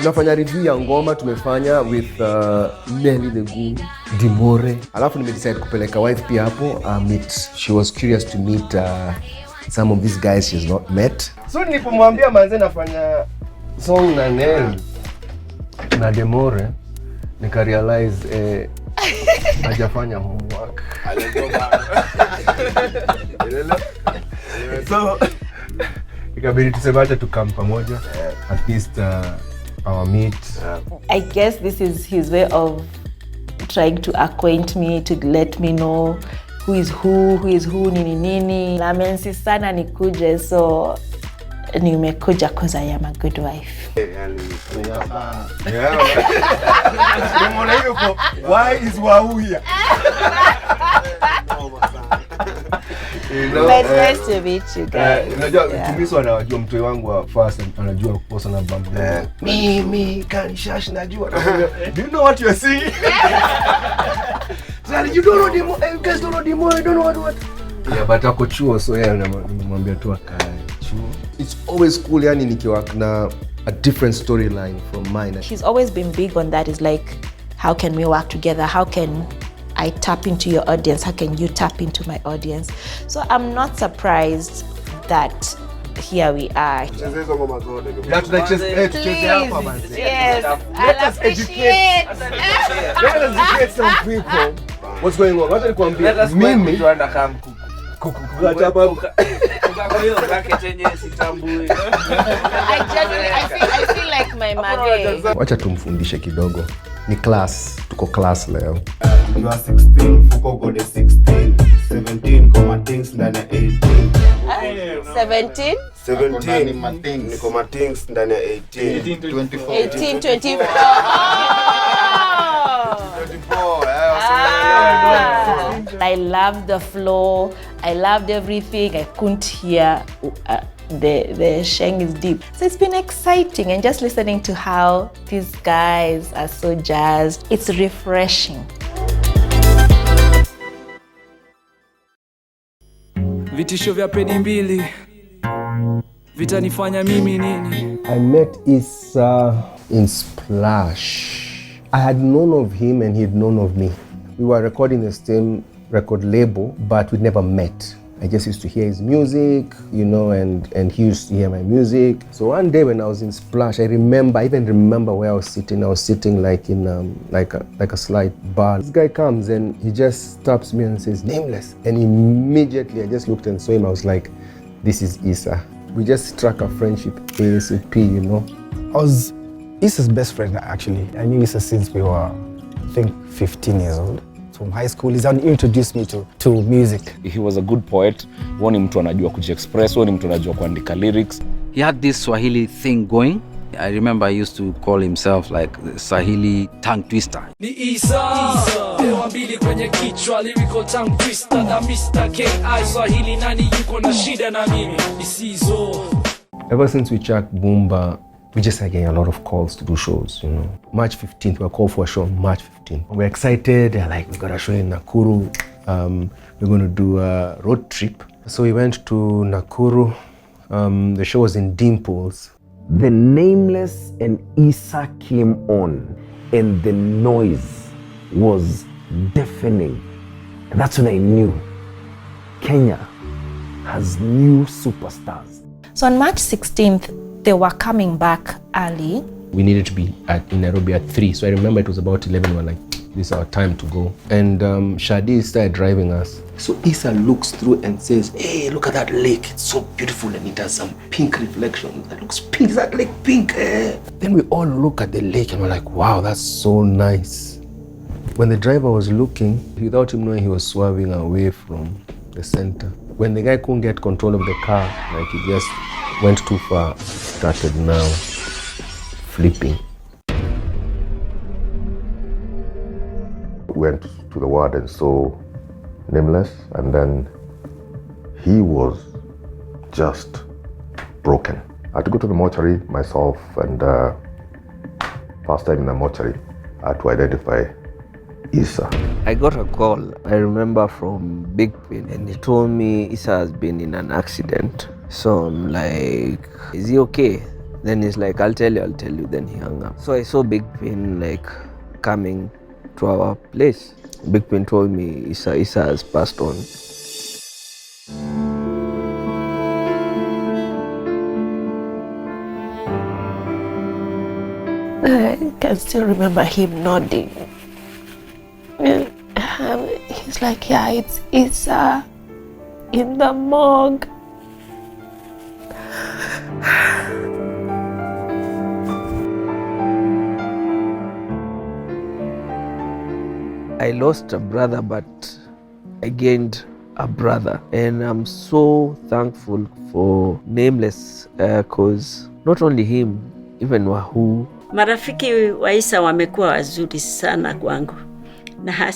Tunafanya review ya ngoma tumefanya with Nelly the Goon, Dmore. Alafu nimedecide kupeleka wife pia hapo meet. She was curious to meet some of these guys she's not met. So nilipomwambia manze nafanya song na Nelly na Dmore, nika realize hajafanya homework. So ikabidi tuseme to come pamoja at least our meet. I guess this is his way of trying to acquaint me, to let me know who is who, nini. Lamensi sana nikuje, so nimekuja because I am a good wife. Why is Wahu here? Nice to meet you guys. Unajua Tumiso anajua mtoi wangu wa first anajua kuposa na bambu. Mimi kanishash najua. Do you know what you are saying? Sali, you don't know Dmore, you guys don't know Dmore, you don't know what. Yeah, but ako chuo, so nimemwambia tu akae chuo. It's always cool yani nikiwa na a different storyline from mine. She's always been big on that. Is like, how can we work together? How can I tap into your audience? How can you tap into my audience? So I'm not surprised that here we are. Please, yes, I'll appreciate. Let us educate some people. What's going on? What are you going to do? Mimi I feel like my mother. Wacha tumfundishe kidogo. Ni class, tuko class leo. You are 16, fuko go the 16. 17 koma things ndani ya 18. 17? 17 ni koma things ndani ya 18. 24. 18, 24. I loved the flow. I loved everything. I couldn't hear the sheng is deep. So it's been exciting, and just listening to how these guys are so jazzed, it's refreshing. Vitisho vya pedi mbili vitanifanya mimi nini? I met Issa in Splash. I had known of him and he had known of me. We were recording the same record label, but we never met. I just used to hear his music, you know, and he used to hear my music. So one day when I was in Splash, I even remember where I was sitting. I was sitting like in like a slight bar. This guy comes and he just stops me and says, "Nameless." And immediately I just looked and saw him. I was like, this is Issa. We just struck a friendship ASAP, you know. I was Issa's best friend, actually. I knew Issa since we were, I think, 15 years old. From high school, he introduced me to music. He was a good poet. Woni mtu anajua kujiexpress, woni mtu anajua kuandika lyrics. He had this Swahili thing going. I remember he used to call himself like the Swahili tongue twister. Ni Issa, dewa mbili kwenye kichwa, lyrical tongue twister na Mr. K.I. Swahili nani yuko na shida na mimi? Isizo. Ever since we checked Boomba, we just started getting a lot of calls to do shows, you know. March 15th, we were called for a show on March 15th. We're excited, they're like, we got a show in Nakuru. We're going to do a road trip. So we went to Nakuru. The show was in Dimples. The Nameless and Issa came on, and the noise was deafening. And that's when I knew Kenya has new superstars. So on March 16th, they were coming back early. We needed to be in Nairobi at 3. So I remember it was about 11. We're like, this is our time to go. And Shadi started driving us. So Issa looks through and says, "Hey, look at that lake. It's so beautiful and it has some pink reflections. That looks pink. Is that lake pink?" Then we all look at the lake and we're like, wow, that's so nice. When the driver was looking, without him knowing, he was swerving away from the center. When the guy couldn't get control of the car, like he just went too far, started now flipping. Went to the ward and saw Nameless, and then he was just broken. I had to go to the mortuary myself, and first time in the mortuary, I had to identify Issa. I got a call, I remember, from Big Pin, and he told me Issa has been in an accident. So I'm like, is he okay? Then he's like, I'll tell you. Then he hung up. So I saw Big Pin like coming to our place. Big Pin told me Isa has passed on. I can still remember him nodding. He's like, yeah, it's Isa in the morgue. I lost a brother, but I gained a brother. And I'm so thankful for Nameless because not only him, even Wahu. Marafiki wa Isa wamekuwa wazuri sana kwangu. Na hasa